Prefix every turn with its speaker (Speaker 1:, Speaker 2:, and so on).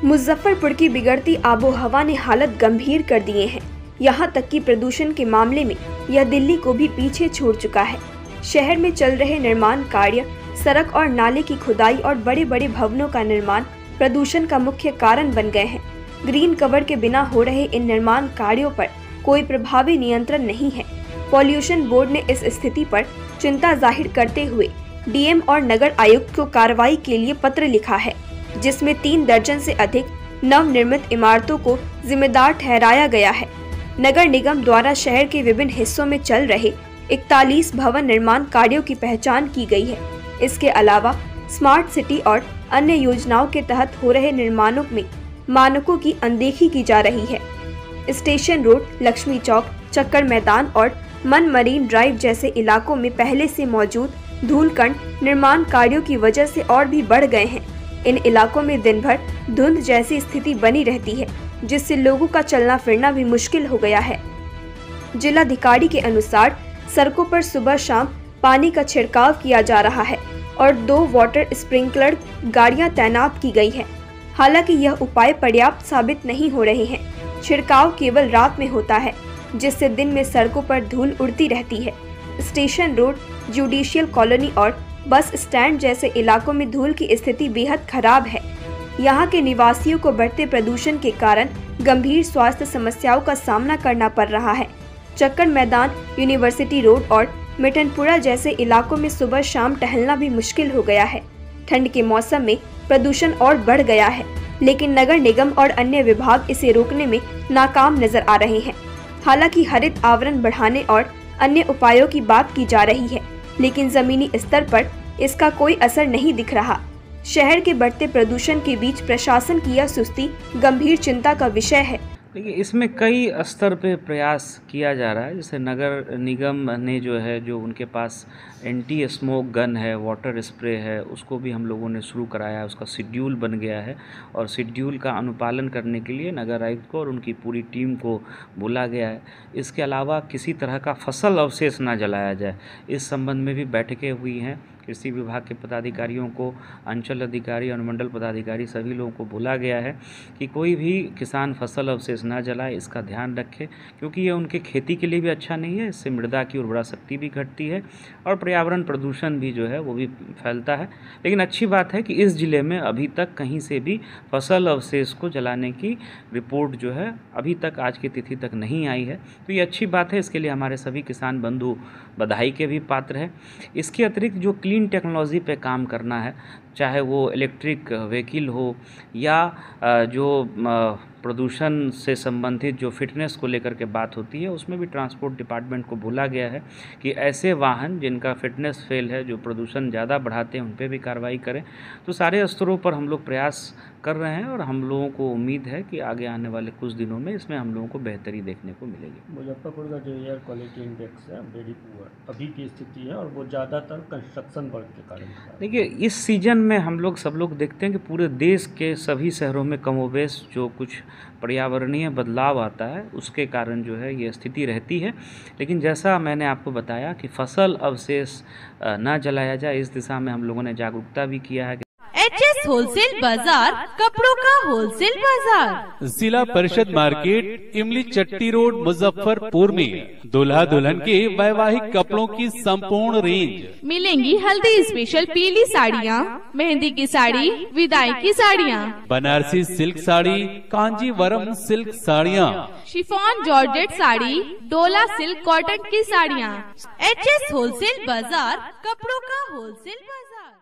Speaker 1: मुजफ्फरपुर की बिगड़ती आबोहवा ने हालत गंभीर कर दिए हैं। यहाँ तक कि प्रदूषण के मामले में यह दिल्ली को भी पीछे छोड़ चुका है। शहर में चल रहे निर्माण कार्य, सड़क और नाले की खुदाई और बड़े बड़े भवनों का निर्माण प्रदूषण का मुख्य कारण बन गए हैं। ग्रीन कवर के बिना हो रहे इन निर्माण कार्यों पर कोई प्रभावी नियंत्रण नहीं है। पॉल्यूशन बोर्ड ने इस स्थिति पर चिंता जाहिर करते हुए डीएम और नगर आयुक्त को कार्रवाई के लिए पत्र लिखा है, जिसमें 3 दर्जन से अधिक नवनिर्मित इमारतों को जिम्मेदार ठहराया गया है। नगर निगम द्वारा शहर के विभिन्न हिस्सों में चल रहे 41 भवन निर्माण कार्यों की पहचान की गई है। इसके अलावा स्मार्ट सिटी और अन्य योजनाओं के तहत हो रहे निर्माणों में मानकों की अनदेखी की जा रही है। स्टेशन रोड, लक्ष्मी चौक, चक्कर मैदान और मन मरीन ड्राइव जैसे इलाकों में पहले से मौजूद धूलकण निर्माण कार्यों की वजह से और भी बढ़ गए हैं। इन इलाकों में दिन भर धुंध जैसी स्थिति बनी रहती है, जिससे लोगों का चलना फिरना भी मुश्किल हो गया है। जिलाधिकारी के अनुसार सड़कों पर सुबह शाम पानी का छिड़काव किया जा रहा है और 2 वाटर स्प्रिंकलर गाड़ियां तैनात की गई है। हालांकि यह उपाय पर्याप्त साबित नहीं हो रहे हैं। छिड़काव केवल रात में होता है, जिससे दिन में सड़कों पर धूल उड़ती रहती है। स्टेशन रोड, जुडिशियल कॉलोनी और बस स्टैंड जैसे इलाकों में धूल की स्थिति बेहद खराब है। यहाँ के निवासियों को बढ़ते प्रदूषण के कारण गंभीर स्वास्थ्य समस्याओं का सामना करना पड़ रहा है। चक्कर मैदान, यूनिवर्सिटी रोड और मिठनपुरा जैसे इलाकों में सुबह शाम टहलना भी मुश्किल हो गया है। ठंड के मौसम में प्रदूषण और बढ़ गया है, लेकिन नगर निगम और अन्य विभाग इसे रोकने में नाकाम नजर आ रहे हैं। हालांकि हरित आवरण बढ़ाने और अन्य उपायों की बात की जा रही है, लेकिन जमीनी स्तर पर इसका कोई असर नहीं दिख रहा। शहर के बढ़ते प्रदूषण के बीच प्रशासन की यह सुस्ती गंभीर चिंता का विषय है।
Speaker 2: देखिए, इसमें कई स्तर पे प्रयास किया जा रहा है। जैसे नगर निगम ने जो उनके पास एंटी स्मोक गन है, वाटर स्प्रे है, उसको भी हम लोगों ने शुरू कराया है। उसका शेड्यूल बन गया है और शेड्यूल का अनुपालन करने के लिए नगर आयुक्त को और उनकी पूरी टीम को बोला गया है। इसके अलावा किसी तरह का फसल अवशेष ना जलाया जाए, इस संबंध में भी बैठकें हुई हैं। कृषि विभाग के पदाधिकारियों को, अंचल अधिकारी, अनुमंडल पदाधिकारी, सभी लोगों को बोला गया है कि कोई भी किसान फसल अवशेष ना जलाए, इसका ध्यान रखे, क्योंकि ये उनके खेती के लिए भी अच्छा नहीं है। इससे मृदा की उर्वरा शक्ति भी घटती है और पर्यावरण प्रदूषण भी वो भी फैलता है। लेकिन अच्छी बात है कि इस ज़िले में अभी तक कहीं से भी फसल अवशेष को जलाने की रिपोर्ट अभी तक आज की तिथि तक नहीं आई है। तो ये अच्छी बात है। इसके लिए हमारे सभी किसान बंधु बधाई के भी पात्र हैं। इसके अतिरिक्त जो क्लीन टेक्नोलॉजी पे काम करना है, चाहे वो इलेक्ट्रिक व्हीकल हो या जो प्रदूषण से संबंधित जो फिटनेस को लेकर के बात होती है, उसमें भी ट्रांसपोर्ट डिपार्टमेंट को बोला गया है कि ऐसे वाहन जिनका फिटनेस फेल है, जो प्रदूषण ज़्यादा बढ़ाते हैं, उन पे भी कार्रवाई करें। तो सारे स्तरों पर हम लोग प्रयास कर रहे हैं और हम लोगों को उम्मीद है कि आगे आने वाले कुछ दिनों में इसमें हम लोगों को बेहतरी देखने को मिलेगी।
Speaker 3: मुजफ्फरपुर का जो एयर क्वालिटी इंडेक्स है वेरी पुअर अभी की स्थिति है, और वो ज़्यादातर कंस्ट्रक्शन वर्क के कारण।
Speaker 2: देखिए, इस सीजन में हम लोग सब लोग देखते हैं कि पूरे देश के सभी शहरों में कमोबेश जो कुछ पर्यावरणीय बदलाव आता है, उसके कारण ये स्थिति रहती है। लेकिन जैसा मैंने आपको बताया कि फसल अवशेष ना जलाया जाए, इस दिशा में हम लोगों ने जागरूकता भी किया है।
Speaker 4: HS होलसेल बाजार, कपड़ों का होलसेल बाजार।
Speaker 5: जिला परिषद मार्केट, इमली चट्टी रोड, मुजफ्फरपुर में दूल्हा दुल्हन के वैवाहिक कपड़ों की संपूर्ण रेंज
Speaker 4: मिलेंगी। हल्दी स्पेशल पीली साड़ियाँ, मेहंदी की साड़ी, विदाई की साड़ियाँ,
Speaker 5: बनारसी सिल्क साड़ी, कांजीवरम सिल्क साड़ियाँ,
Speaker 4: शिफॉन जॉर्जेट साड़ी, डोला सिल्क कॉटन की साड़ियाँ। HS होलसेल बाजार, कपड़ों का होलसेल बाजार।